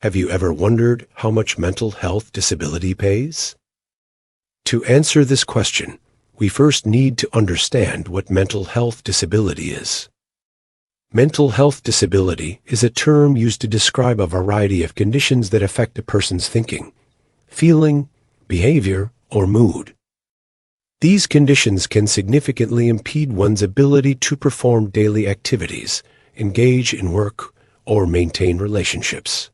Have you ever wondered how much mental health disability pays? To answer this question, we first need to understand what mental health disability is. Mental health disability is a term used to describe a variety of conditions that affect a person's thinking, feeling, behavior, or mood. These conditions can significantly impede one's ability to perform daily activities, engage in work, or maintain relationships.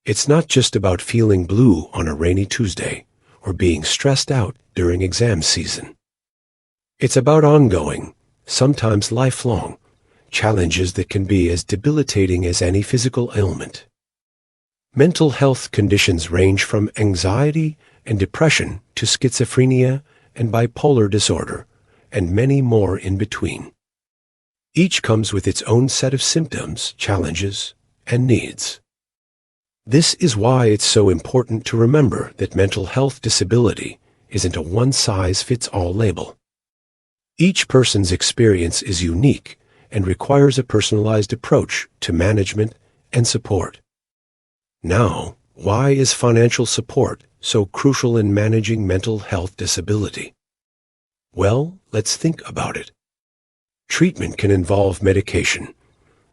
It's not just about feeling blue on a rainy Tuesday or being stressed out during exam season. It's about ongoing, sometimes lifelong, challenges that can be as debilitating as any physical ailment. Mental health conditions range from anxiety and depression to schizophrenia and bipolar disorder, and many more in between. Each comes with its own set of symptoms, challenges, and needs. This is why it's so important to remember that mental health disability isn't a one-size-fits-all label. Each person's experience is unique and requires a personalized approach to management and support. Now, why is financial support so crucial in managing mental health disability? Well, let's think about it. Treatment can involve medication,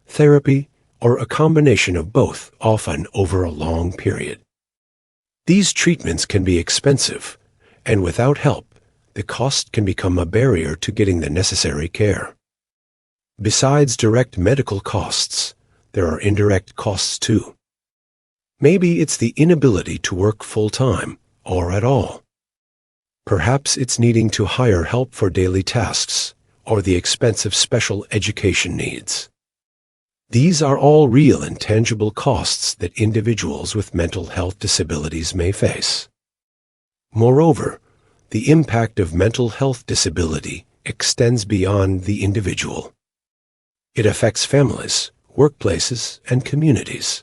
therapy, or a combination of both, often over a long period. These treatments can be expensive, and without help, the cost can become a barrier to getting the necessary care. Besides direct medical costs, there are indirect costs too. Maybe it's the inability to work full-time or at all. Perhaps it's needing to hire help for daily tasks or the expense of special education needs. These are all real and tangible costs that individuals with mental health disabilities may face. Moreover, the impact of mental health disability extends beyond the individual. It affects families, workplaces, and communities.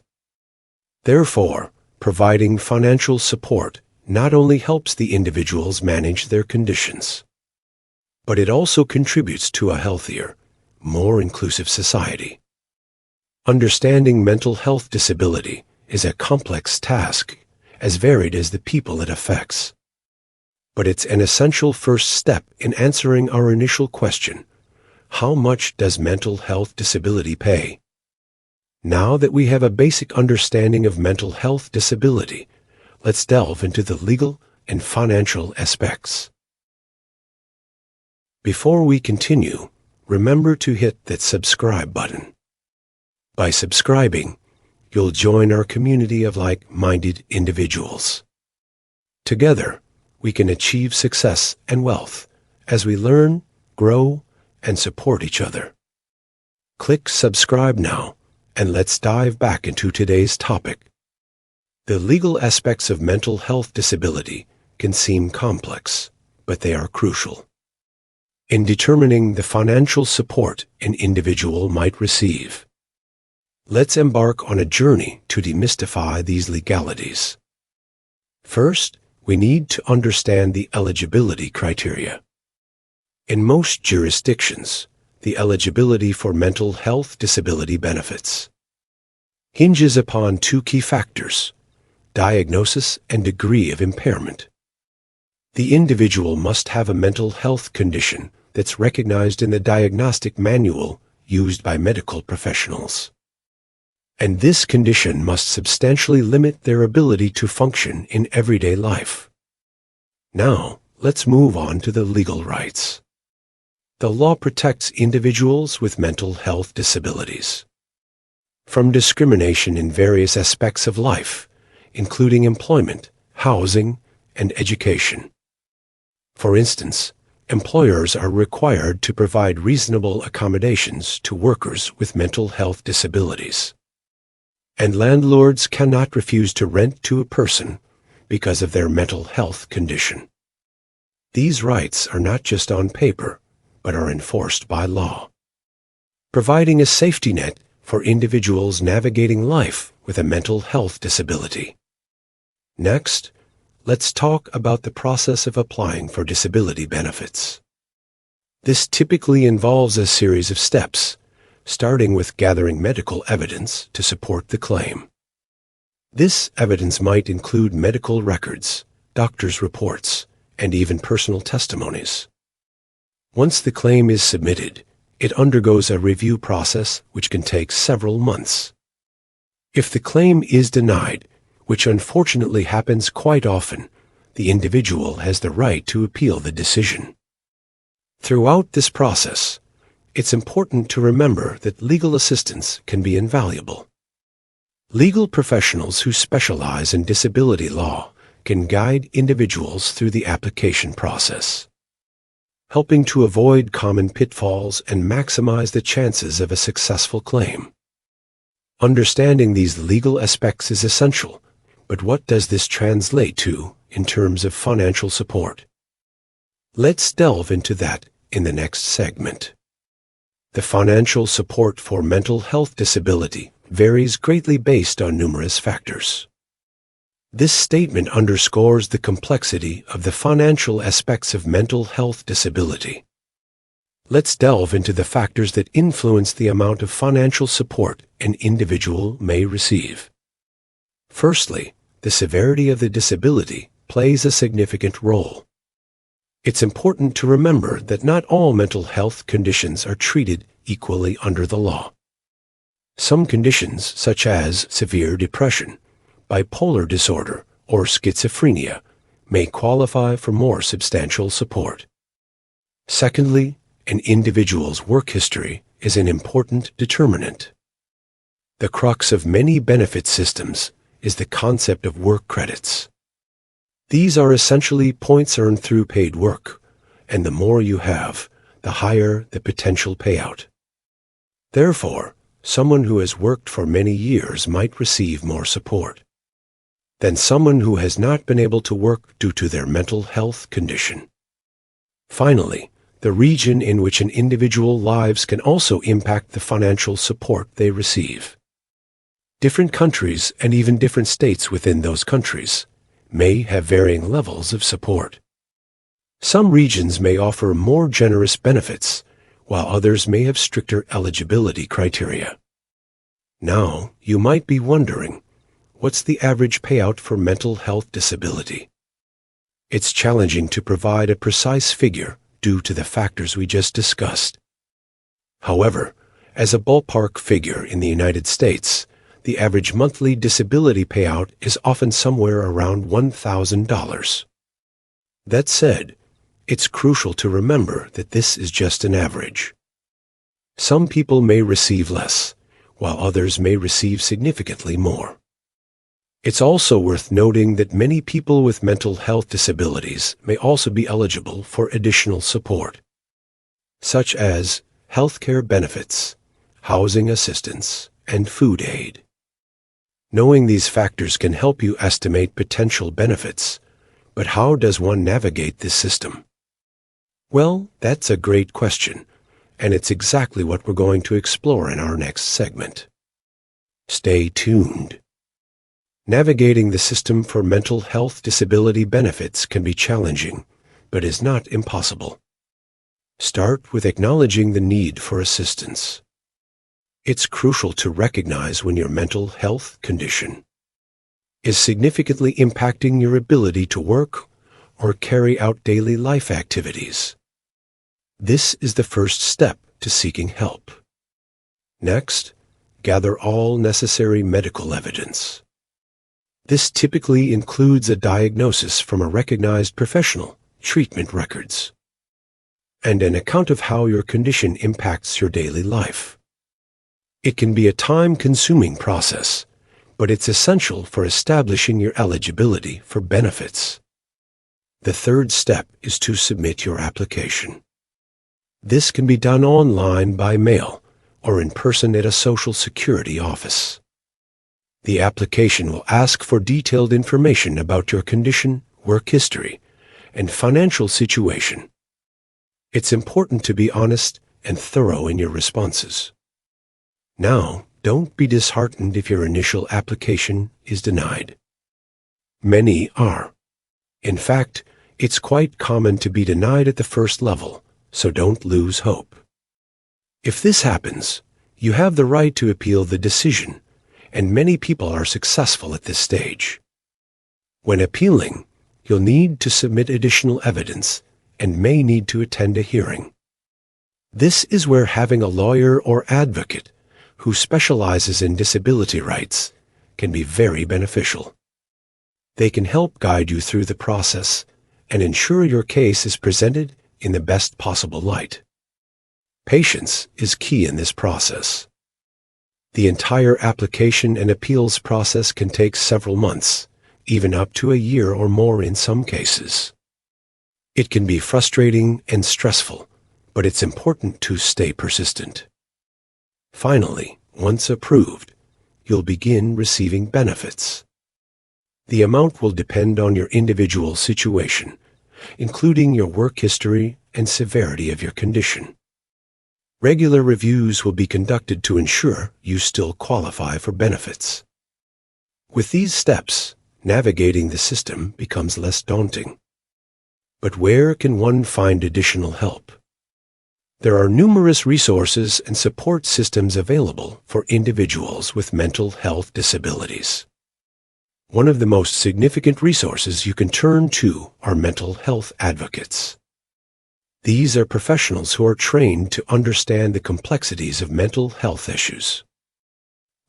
Therefore, providing financial support not only helps the individuals manage their conditions, but it also contributes to a healthier, more inclusive society. Understanding mental health disability is a complex task, as varied as the people it affects. But it's an essential first step in answering our initial question: how much does mental health disability pay? Now that we have a basic understanding of mental health disability, let's delve into the legal and financial aspects. Before we continue, remember to hit that subscribe button. By subscribing, you'll join our community of like-minded individuals. Together, we can achieve success and wealth as we learn, grow, and support each other. Click subscribe now, and let's dive back into today's topic. The legal aspects of mental health disability can seem complex, but they are crucial in determining the financial support an individual might receive. Let's embark on a journey to demystify these legalities. First, we need to understand the eligibility criteria. In most jurisdictions, the eligibility for mental health disability benefits hinges upon two key factors: diagnosis and degree of impairment. The individual must have a mental health condition that's recognized in the diagnostic manual used by medical professionals. And this condition must substantially limit their ability to function in everyday life. Now, let's move on to the legal rights. The law protects individuals with mental health disabilities from discrimination in various aspects of life, including employment, housing, and education. For instance, employers are required to provide reasonable accommodations to workers with mental health disabilities. And landlords cannot refuse to rent to a person because of their mental health condition. These rights are not just on paper, but are enforced by law, providing a safety net for individuals navigating life with a mental health disability. Next, let's talk about the process of applying for disability benefits. This typically involves a series of steps, starting with gathering medical evidence to support the claim. This evidence might include medical records, doctor's reports, and even personal testimonies. Once the claim is submitted, it undergoes a review process which can take several months. If the claim is denied, which unfortunately happens quite often, the individual has the right to appeal the decision. Throughout this process, it's important to remember that legal assistance can be invaluable. Legal professionals who specialize in disability law can guide individuals through the application process, helping to avoid common pitfalls and maximize the chances of a successful claim. Understanding these legal aspects is essential, but what does this translate to in terms of financial support? Let's delve into that in the next segment. The financial support for mental health disability varies greatly based on numerous factors. This statement underscores the complexity of the financial aspects of mental health disability. Let's delve into the factors that influence the amount of financial support an individual may receive. Firstly, the severity of the disability plays a significant role. It's important to remember that not all mental health conditions are treated equally under the law. Some conditions, such as severe depression, bipolar disorder, or schizophrenia, may qualify for more substantial support. Secondly, an individual's work history is an important determinant. The crux of many benefit systems is the concept of work credits. These are essentially points earned through paid work, and the more you have, the higher the potential payout. Therefore, someone who has worked for many years might receive more support than someone who has not been able to work due to their mental health condition. Finally, the region in which an individual lives can also impact the financial support they receive. Different countries and even different states within those countries may have varying levels of support. Some regions may offer more generous benefits, while others may have stricter eligibility criteria. Now, you might be wondering, what's the average payout for mental health disability? It's challenging to provide a precise figure due to the factors we just discussed. However, as a ballpark figure in the United States, the average monthly disability payout is often somewhere around $1,000. That said, it's crucial to remember that this is just an average. Some people may receive less, while others may receive significantly more. It's also worth noting that many people with mental health disabilities may also be eligible for additional support, such as healthcare benefits, housing assistance, and food aid. Knowing these factors can help you estimate potential benefits, but how does one navigate this system? Well, that's a great question, and it's exactly what we're going to explore in our next segment. Stay tuned. Navigating the system for mental health disability benefits can be challenging, but is not impossible. Start with acknowledging the need for assistance. It's crucial to recognize when your mental health condition is significantly impacting your ability to work or carry out daily life activities. This is the first step to seeking help. Next, gather all necessary medical evidence. This typically includes a diagnosis from a recognized professional, treatment records, and an account of how your condition impacts your daily life. It can be a time-consuming process, but it's essential for establishing your eligibility for benefits. The third step is to submit your application. This can be done online by mail or in person at a Social Security office. The application will ask for detailed information about your condition, work history, and financial situation. It's important to be honest and thorough in your responses. Now, don't be disheartened if your initial application is denied. Many are. In fact, it's quite common to be denied at the first level, so don't lose hope. If this happens, you have the right to appeal the decision, and many people are successful at this stage. When appealing, you'll need to submit additional evidence and may need to attend a hearing. This is where having a lawyer or advocate who specializes in disability rights can be very beneficial. They can help guide you through the process and ensure your case is presented in the best possible light. Patience is key in this process. The entire application and appeals process can take several months, even up to a year or more in some cases. It can be frustrating and stressful, but it's important to stay persistent. Finally, once approved, you'll begin receiving benefits. The amount will depend on your individual situation, including your work history and severity of your condition. Regular reviews will be conducted to ensure you still qualify for benefits. With these steps, navigating the system becomes less daunting. But where can one find additional help? There are numerous resources and support systems available for individuals with mental health disabilities. One of the most significant resources you can turn to are mental health advocates. These are professionals who are trained to understand the complexities of mental health issues.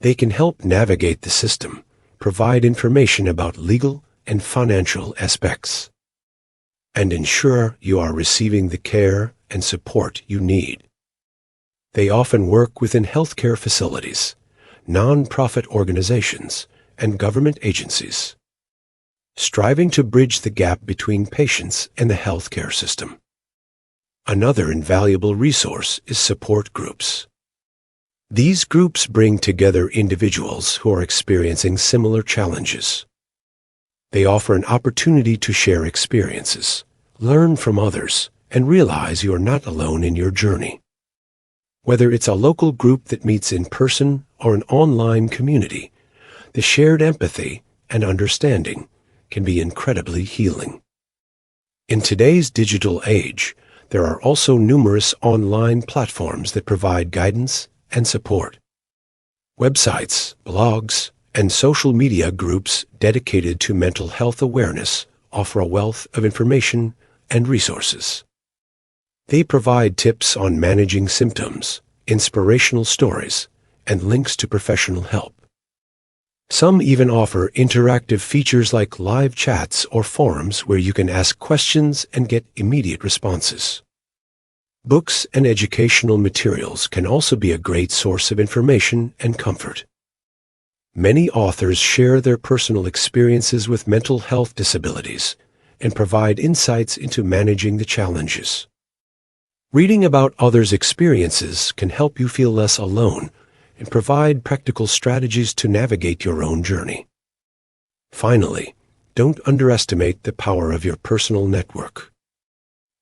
They can help navigate the system, provide information about legal and financial aspects, and ensure you are receiving the care and support you need. They often work within healthcare facilities, non-profit organizations, and government agencies, striving to bridge the gap between patients and the healthcare system. Another invaluable resource is support groups. These groups bring together individuals who are experiencing similar challenges. They offer an opportunity to share experiences, learn from others, and realize you are not alone in your journey. Whether it's a local group that meets in person or an online community, the shared empathy and understanding can be incredibly healing. In today's digital age, there are also numerous online platforms that provide guidance and support. Websites, blogs, and social media groups dedicated to mental health awareness offer a wealth of information and resources. They provide tips on managing symptoms, inspirational stories, and links to professional help. Some even offer interactive features like live chats or forums where you can ask questions and get immediate responses. Books and educational materials can also be a great source of information and comfort. Many authors share their personal experiences with mental health disabilities and provide insights into managing the challenges. Reading about others' experiences can help you feel less alone and provide practical strategies to navigate your own journey. Finally, don't underestimate the power of your personal network.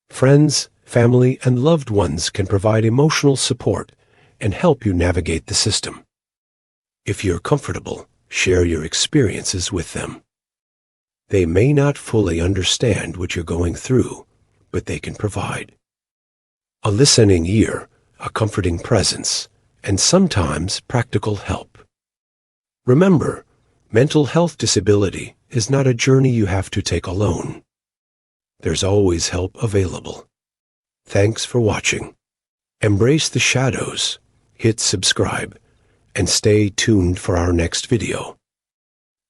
Friends, family, and loved ones can provide emotional support and help you navigate the system. If you're comfortable, share your experiences with them. They may not fully understand what you're going through, but they can provide a listening ear, a comforting presence, and sometimes practical help. Remember, mental health disability is not a journey you have to take alone. There's always help available. Thanks for watching. Embrace the shadows, hit subscribe, and stay tuned for our next video.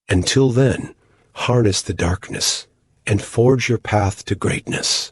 Until then, harness the darkness and forge your path to greatness.